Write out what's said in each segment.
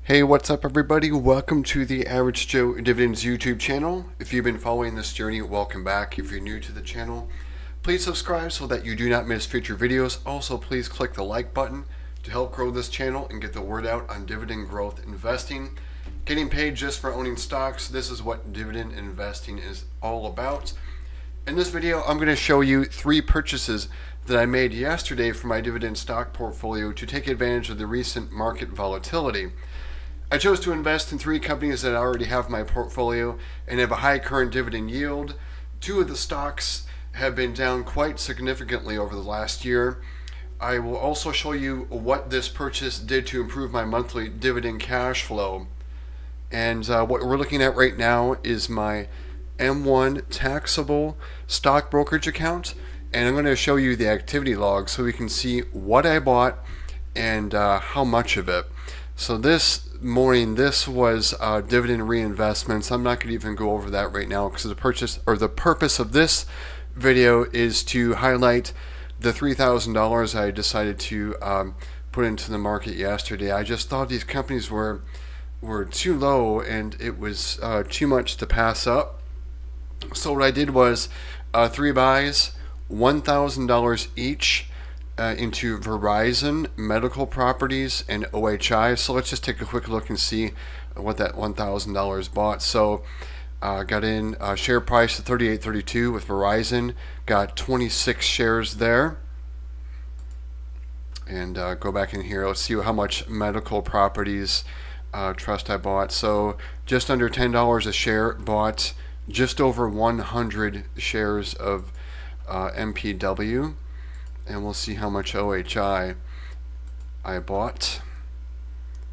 Hey, what's up everybody? Welcome to the Average Joe Dividends YouTube channel. If you've been following this journey, welcome back. If you're new to the channel, please subscribe so that you do not miss future videos. Also, please click the like button to help grow this channel and get the word out on dividend growth investing. Getting paid just for owning stocks, this is what dividend investing is all about. In this video, I'm going to show you 3 purchases that I made yesterday for my dividend stock portfolio to take advantage of the recent market volatility. I chose to invest in 3 companies that I already have in my portfolio and have a high current dividend yield. 2 of the stocks have been down quite significantly over the last year. I will also show you what this purchase did to improve my monthly dividend cash flow. And what we're looking at right now is my M1 taxable stock brokerage account. And I'm going to show you the activity log so we can see what I bought and how much of it. So this morning, this was dividend reinvestments. I'm not going to even go over that right now because the purpose of this video is to highlight the $3,000 I decided to put into the market yesterday. I just thought these companies were too low and it was too much to pass up. So what I did was 3 buys, $1,000 each. Into Verizon, Medical Properties, and OHI. So let's just take a quick look and see what that $1,000 bought. So got in share price of $38.32 with Verizon, got 26 shares there. And go back in here, let's see how much Medical Properties trust I bought. So just under $10 a share, bought just over 100 shares of MPW. And we'll see how much OHI I bought.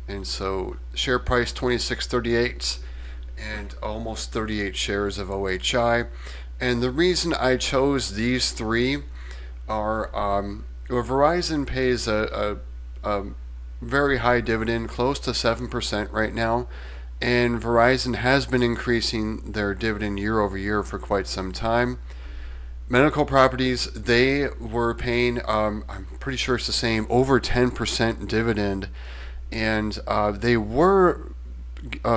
And so share price $26.38 and almost 38 shares of OHI. And the reason I chose these 3 are Verizon pays a very high dividend, close to 7% right now. And Verizon has been increasing their dividend year over year for quite some time. Medical Properties, they were paying, I'm pretty sure it's the same, over 10% dividend, and they were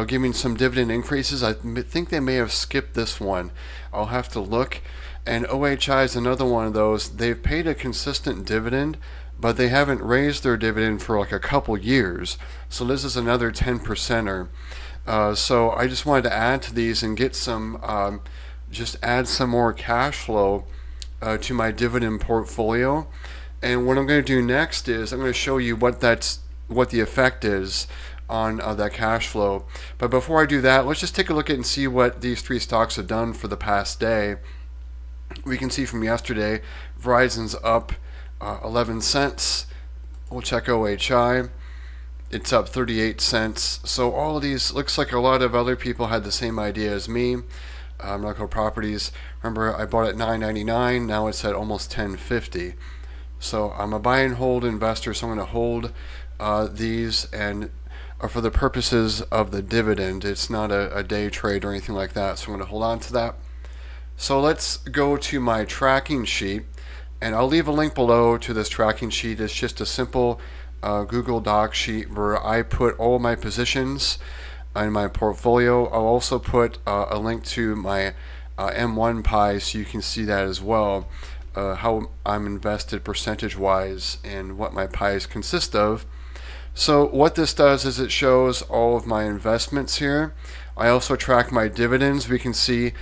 giving some dividend increases. I think they may have skipped this one. I'll have to look. And OHI is another one of those. They've paid a consistent dividend, but they haven't raised their dividend for like a couple years. So this is another 10%er. So I just wanted to add to these and get some just add some more cash flow to my dividend portfolio. And what I'm going to do next is I'm going to show you what the effect is on that cash flow. But before I do that, let's just take a look at and see what these 3 stocks have done for the past day. We can see from yesterday, Verizon's up 11 cents. We'll check OHI. It's up 38 cents. So all of these, looks like a lot of other people had the same idea as me. Medical Properties, remember I bought at $9.99, now it's at almost $10.50. So I'm a buy and hold investor, so I'm going to hold these and for the purposes of the dividend. It's not a day trade or anything like that, so I'm going to hold on to that. So let's go to my tracking sheet, and I'll leave a link below to this tracking sheet. It's just a simple Google Doc sheet where I put all my positions in my portfolio. I'll also put a link to my M1 pie so you can see that as well, how I'm invested percentage wise and what my pies consist of. So what this does is it shows all of my investments here. I also track my dividends. We can see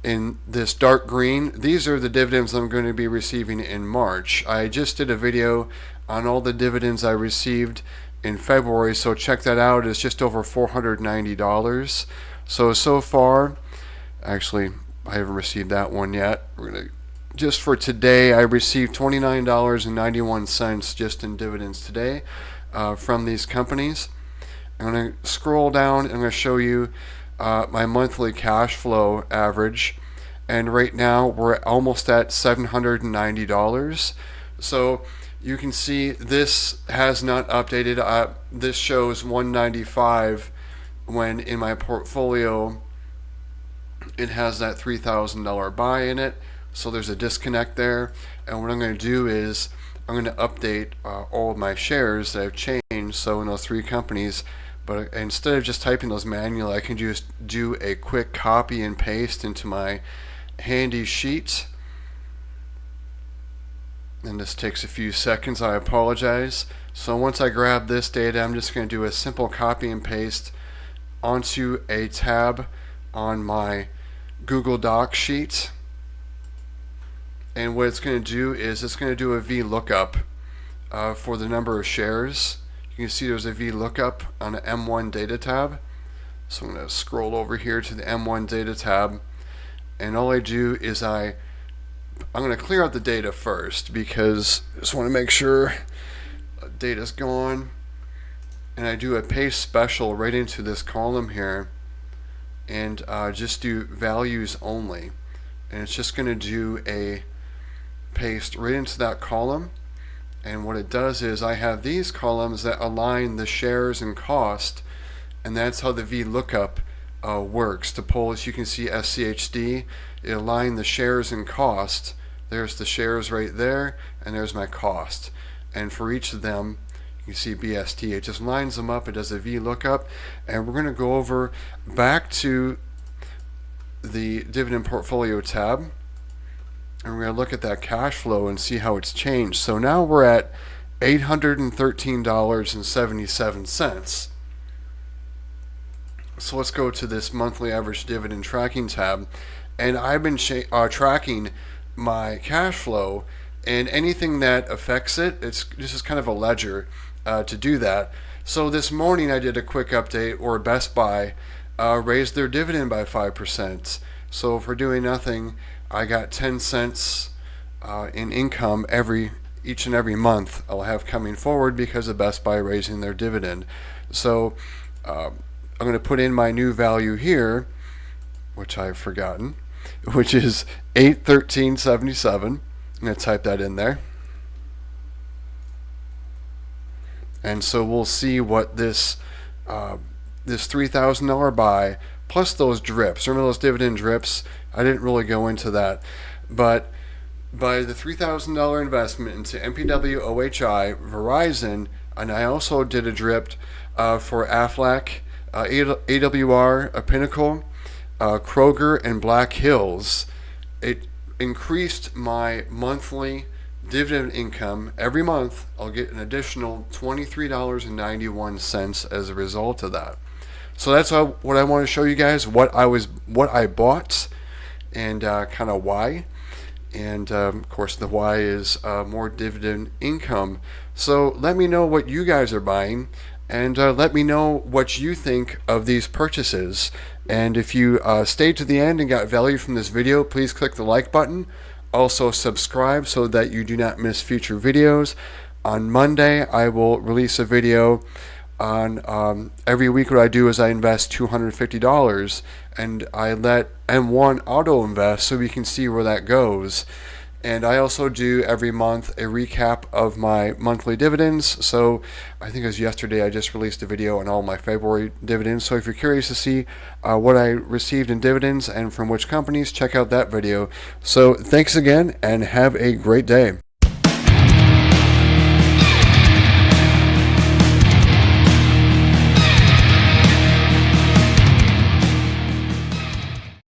in this dark green, these are the dividends I'm going to be receiving in March. I just did a video on all the dividends I received in February, so check that out. It's just over $490. So far, actually I haven't received that one yet. We're gonna just for today, I received $29.91 just in dividends today from these companies. I'm going to scroll down and I'm going to show you my monthly cash flow average, and right now we're almost at $790. So you can see this has not updated. This shows $195 when in my portfolio it has that $3,000 buy in it. So there's a disconnect there. And what I'm going to do is I'm going to update all of my shares that have changed. So in those 3 companies, But instead of just typing those manually, I can just do a quick copy and paste into my handy sheet. And this takes a few seconds, I apologize. So once I grab this data, I'm just going to do a simple copy and paste onto a tab on my Google Docs sheet. And what it's going to do is it's going to do a VLOOKUP for the number of shares. You can see there's a VLOOKUP on the M1 data tab. So I'm going to scroll over here to the M1 data tab, and all I do is I'm going to clear out the data first because I just want to make sure data's gone, and I do a paste special right into this column here, and just do values only, and it's just going to do a paste right into that column. And what it does is I have these columns that align the shares and cost, and that's how the VLOOKUP works. To pull, as you can see, SCHD, it aligned the shares and cost. There's the shares right there, and there's my cost. And for each of them, you see BST. It just lines them up. It does a VLOOKUP, and we're going to go over back to the dividend portfolio tab. And we're going to look at that cash flow and see how it's changed. So now we're at $813.77. So let's go to this monthly average dividend tracking tab. And I've been tracking my cash flow, and anything that affects it, this is kind of a ledger to do that. So this morning I did a quick update, or Best Buy raised their dividend by 5%. So for doing nothing, I got 10 cents in income each and every month I'll have coming forward because of Best Buy raising their dividend. So I'm going to put in my new value here, which I've forgotten, which is $813.77. I'm going to type that in there. And so we'll see what this $3,000 buy plus those drips. Remember those dividend drips? I didn't really go into that, but by the $3,000 investment into MPW, OHI, Verizon, and I also did a drip for Aflac, AWR, Pinnacle, Kroger, and Black Hills. It increased my monthly dividend income. Every month I'll get an additional $23.91 as a result of that. So that's what I want to show you guys, what I bought, and kind of why. And of course the why is more dividend income. So let me know what you guys are buying, and let me know what you think of these purchases. And if you stayed to the end and got value from this video, please click the like button. Also subscribe so that you do not miss future videos. On Monday I will release a video on every week. What I do is I invest $250 and I let M1 auto invest so we can see where that goes. And I also do every month a recap of my monthly dividends. So I think it was yesterday I just released a video on all my February dividends. So if you're curious to see what I received in dividends and from which companies, check out that video. So thanks again and have a great day.